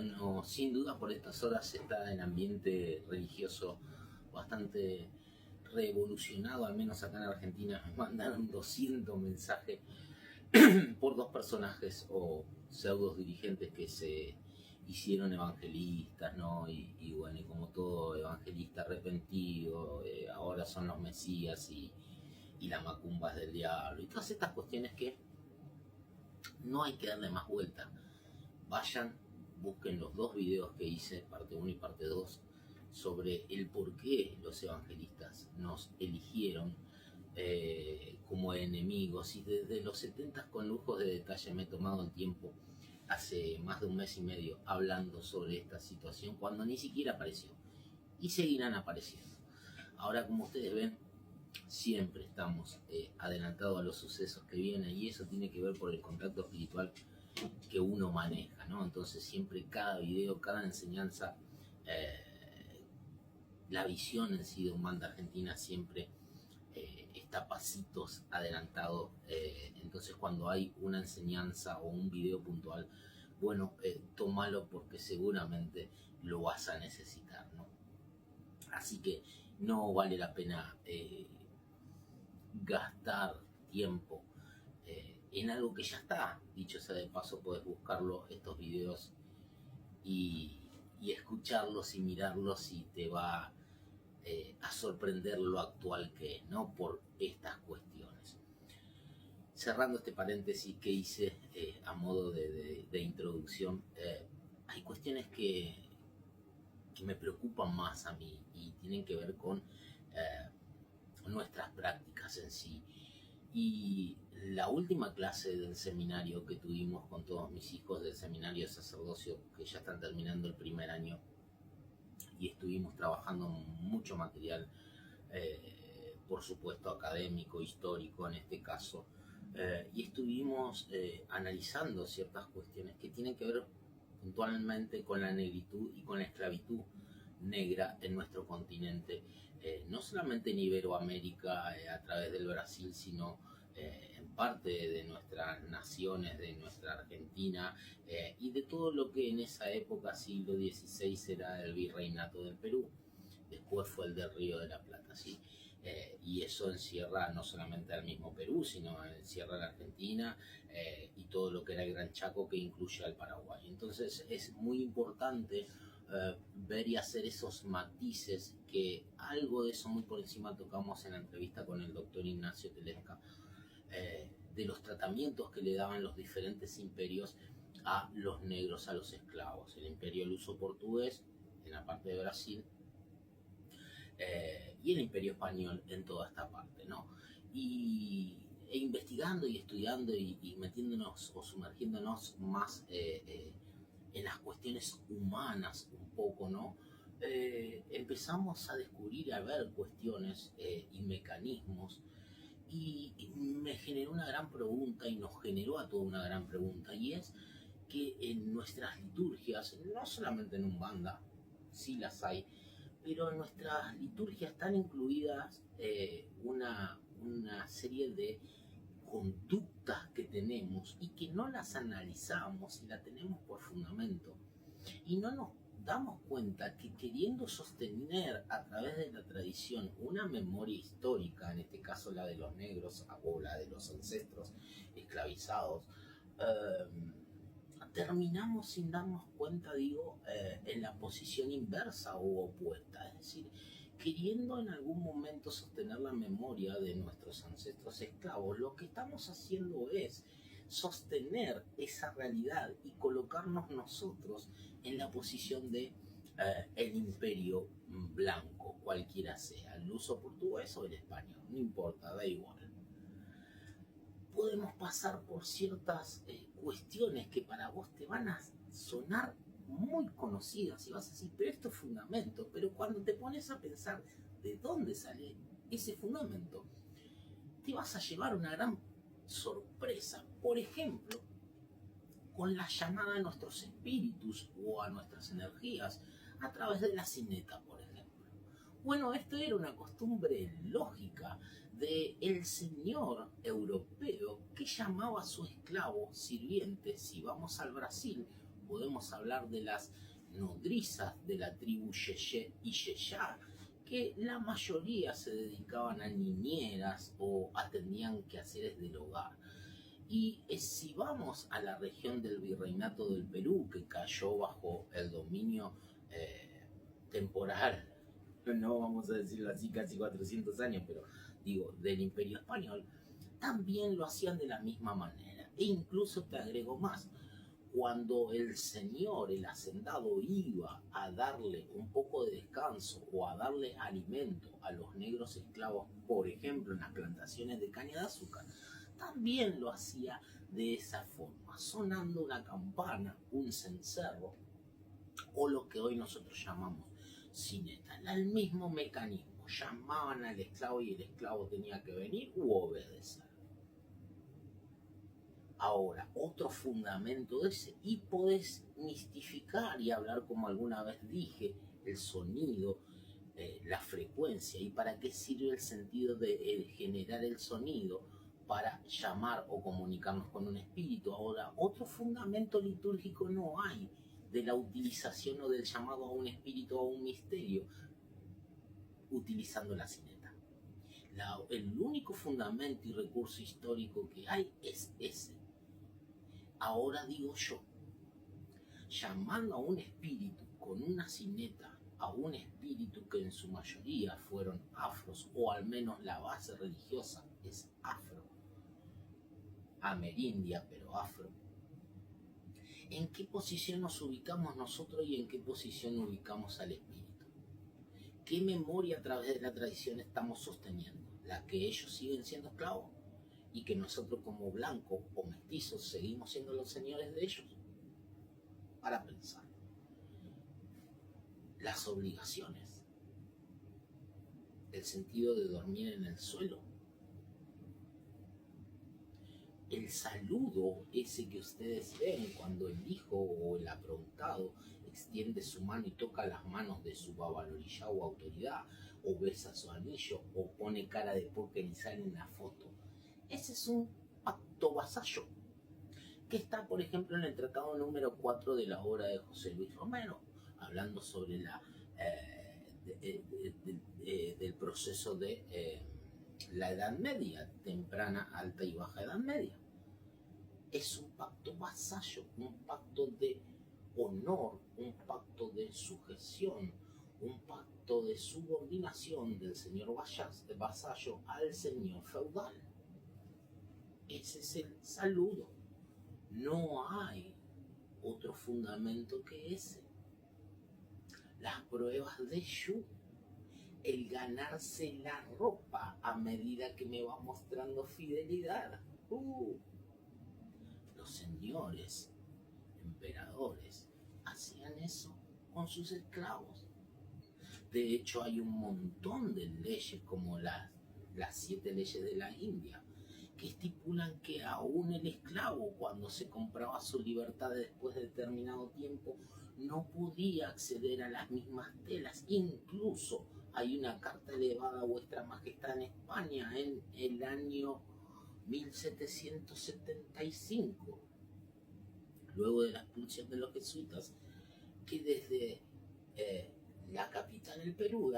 Bueno, sin duda por estas horas está el ambiente religioso bastante revolucionado, al menos acá en Argentina. Me mandaron 200 mensajes por dos personajes o pseudos dirigentes que se hicieron evangelistas, ¿no? Y bueno, y como todo evangelista arrepentido, ahora son los mesías y la macumba es del diablo. Y todas estas cuestiones que no hay que darle más vuelta. Vayan, busquen los dos videos que hice, parte 1 y parte 2, sobre el por qué los evangelistas nos eligieron como enemigos. Y desde los 70 con lujos de detalle me he tomado el tiempo, hace más de un mes y medio, hablando sobre esta situación cuando ni siquiera apareció. Y seguirán apareciendo. Ahora, como ustedes ven, siempre estamos adelantados a los sucesos que vienen, y eso tiene que ver por el contacto espiritual que uno maneja, ¿no? Entonces siempre cada video, cada enseñanza, la visión en sí de Umbanda Argentina siempre está pasitos adelantado. Entonces cuando hay una enseñanza o un video puntual, bueno, tómalo porque seguramente lo vas a necesitar, ¿no? Así que no vale la pena gastar tiempo en algo que ya está. Dicho sea de paso, puedes buscarlo, estos videos, y escucharlos y mirarlos, y te va a sorprender lo actual que es, ¿no? Por estas cuestiones. Cerrando este paréntesis que hice a modo de introducción, hay cuestiones que me preocupan más a mí y tienen que ver con nuestras prácticas en sí. Y la última clase del seminario que tuvimos con todos mis hijos del seminario de sacerdocio, que ya están terminando el primer año, y estuvimos trabajando mucho material, por supuesto académico, histórico en este caso, y estuvimos analizando ciertas cuestiones que tienen que ver puntualmente con la negritud y con la esclavitud negra en nuestro continente, no solamente en Iberoamérica, a través del Brasil, sino en parte de nuestras naciones, de nuestra Argentina, y de todo lo que en esa época, siglo XVI, era el virreinato del Perú. Después fue el del Río de la Plata, ¿sí? Y eso encierra no solamente al mismo Perú, sino encierra a la Argentina, y todo lo que era el Gran Chaco, que incluye al Paraguay. Entonces es muy importante ver y hacer esos matices, que algo de eso muy por encima tocamos en la entrevista con el doctor Ignacio Telesca, de los tratamientos que le daban los diferentes imperios a los negros, a los esclavos. El imperio luso portugués en la parte de Brasil, y el imperio español en toda esta parte, ¿no? E investigando y estudiando y metiéndonos o sumergiéndonos más en las cuestiones humanas un poco, ¿no? Empezamos a descubrir, a ver cuestiones y mecanismos, y me generó una gran pregunta, y nos generó a toda una gran pregunta, y es que en nuestras liturgias, no solamente en Umbanda, sí las hay, pero en nuestras liturgias están incluidas una serie de conductas que tenemos y que no las analizamos y la tenemos por fundamento, y no nos damos cuenta que, queriendo sostener a través de la tradición una memoria histórica, en este caso la de los negros o la de los ancestros esclavizados, terminamos sin darnos cuenta, en la posición inversa u opuesta. Es decir, queriendo en algún momento sostener la memoria de nuestros ancestros esclavos, lo que estamos haciendo es sostener esa realidad y colocarnos nosotros en la posición de el imperio blanco, cualquiera sea, el luso portugués o el español, no importa, da igual. Podemos pasar por ciertas cuestiones que para vos te van a sonar muy conocidas y vas a decir, pero esto es fundamento. Pero cuando te pones a pensar de dónde sale ese fundamento, te vas a llevar una gran sorpresa. Por ejemplo, con la llamada a nuestros espíritus o a nuestras energías a través de la cineta, por ejemplo. Bueno, esto era una costumbre lógica del señor europeo que llamaba a su esclavo sirviente, si vamos al Brasil, podemos hablar de las nodrizas de la tribu Yeye y Yeyá, que la mayoría se dedicaban a niñeras o atendían quehaceres del hogar. Y si vamos a la región del Virreinato del Perú, que cayó bajo el dominio temporal, no vamos a decirlo así, casi 400 años, pero digo, del Imperio Español, también lo hacían de la misma manera. E incluso te agrego más, cuando el señor, el hacendado, iba a darle un poco de descanso o a darle alimento a los negros esclavos, por ejemplo, en las plantaciones de caña de azúcar, también lo hacía de esa forma, sonando una campana, un cencerro, o lo que hoy nosotros llamamos cineta. El mismo mecanismo, llamaban al esclavo y el esclavo tenía que venir u obedecer. Ahora, otro fundamento de ese, y podés mistificar y hablar, como alguna vez dije, el sonido, la frecuencia, y para qué sirve el sentido de generar el sonido, para llamar o comunicarnos con un espíritu. Ahora, otro fundamento litúrgico no hay de la utilización o del llamado a un espíritu o a un misterio utilizando la cineta. El único fundamento y recurso histórico que hay es ese. Ahora digo yo, llamando a un espíritu con una cineta, a un espíritu que en su mayoría fueron afros, o al menos la base religiosa es afro, amerindia, pero afro. ¿En qué posición nos ubicamos nosotros y en qué posición ubicamos al espíritu? ¿Qué memoria a través de la tradición estamos sosteniendo? ¿La que ellos siguen siendo esclavos y que nosotros como blancos o mestizos seguimos siendo los señores de ellos? Para pensar. Las obligaciones, el sentido de dormir en el suelo, el saludo ese que ustedes ven cuando el hijo o el aprontado extiende su mano y toca las manos de su babalorilla o autoridad, o besa su anillo, o pone cara de póker y sale en la foto. Ese es un pacto vasallo, que está, por ejemplo, en el tratado número 4 de la obra de José Luis Romero, hablando sobre del proceso de la Edad Media, temprana, alta y baja Edad Media. Es un pacto vasallo, un pacto de honor, un pacto de sujeción, un pacto de subordinación del señor vasallo al señor feudal. Ese es el saludo. No hay otro fundamento que ese. Las pruebas de Shu, el ganarse la ropa a medida que me va mostrando fidelidad. Los señores, emperadores, hacían eso con sus esclavos. De hecho, hay un montón de leyes, como las 7 leyes de la India, que estipulan que aún el esclavo, cuando se compraba su libertad después de determinado tiempo, no podía acceder a las mismas telas. Incluso hay una carta elevada a Vuestra Majestad en España en el año 1775, luego de la expulsión de los jesuitas, que desde la capital del Perú,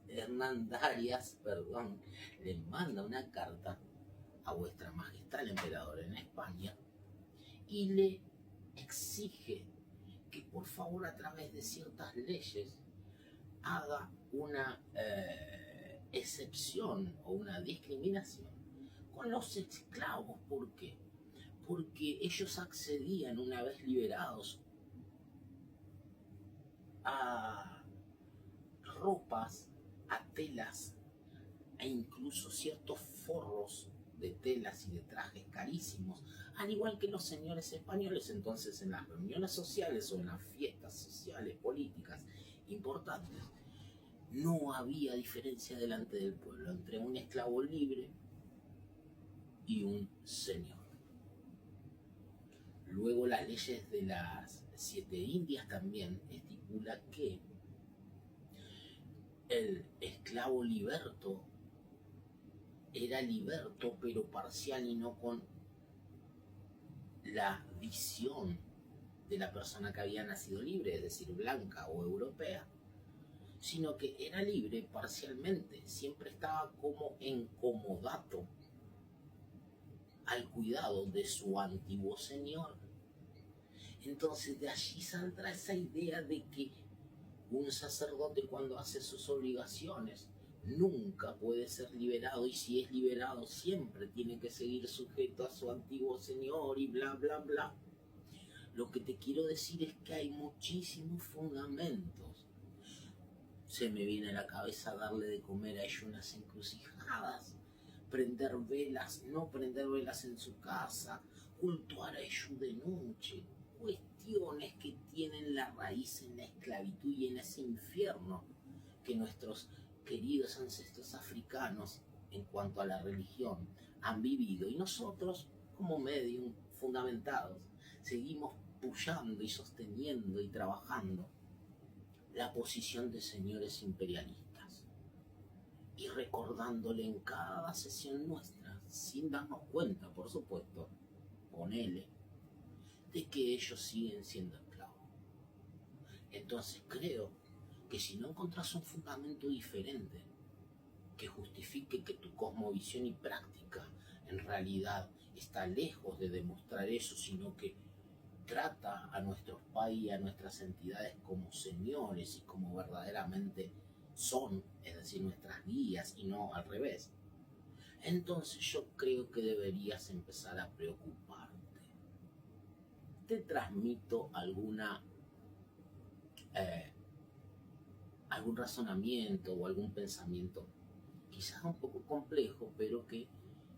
Hernandarias, le manda una carta a Vuestra Majestad el Emperador en España y le exige que por favor, a través de ciertas leyes, haga una excepción o una discriminación con los esclavos. ¿Por qué? Porque ellos accedían, una vez liberados, a ropas, a telas, e incluso ciertos forros de telas y de trajes carísimos, al igual que los señores españoles. Entonces, en las reuniones sociales o en las fiestas sociales, políticas importantes, no había diferencia delante del pueblo entre un esclavo libre y un señor. Luego, las leyes de las 7 Indias también estipula que el esclavo liberto era liberto, pero parcial y no con la visión de la persona que había nacido libre, es decir, blanca o europea, sino que era libre parcialmente, siempre estaba como encomodato al cuidado de su antiguo señor. Entonces de allí saldrá esa idea de que un sacerdote, cuando hace sus obligaciones, nunca puede ser liberado, y si es liberado siempre tiene que seguir sujeto a su antiguo señor y bla bla bla. Lo que te quiero decir es que hay muchísimos fundamentos. Se me viene a la cabeza darle de comer a ellos unas encrucijadas, prender velas, no prender velas en su casa, cultuar a ellos de noche, cuestiones que tienen la raíz en la esclavitud y en ese infierno que nuestros queridos ancestros africanos, en cuanto a la religión, han vivido. Y nosotros, como medium fundamentados, seguimos puyando y sosteniendo y trabajando la posición de señores imperialistas y recordándole en cada sesión nuestra, sin darnos cuenta, por supuesto, ponele, de que ellos siguen siendo esclavos. Entonces creo que si no encontrás un fundamento diferente que justifique que tu cosmovisión y práctica en realidad está lejos de demostrar eso, sino que trata a nuestros países y a nuestras entidades como señores y como verdaderamente son, es decir, nuestras guías y no al revés, entonces yo creo que deberías empezar a preocuparte. Te transmito eh, algún razonamiento o algún pensamiento, quizás un poco complejo, pero que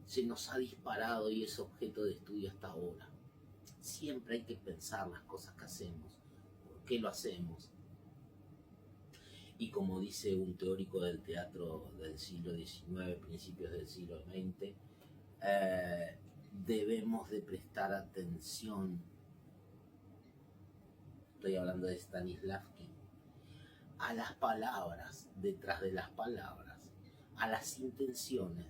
se nos ha disparado y es objeto de estudio hasta ahora. Siempre hay que pensar las cosas que hacemos, por qué lo hacemos. Y como dice un teórico del teatro del siglo XIX, principios del siglo XX, debemos de prestar atención, estoy hablando de Stanislavski, a las palabras detrás de las palabras, a las intenciones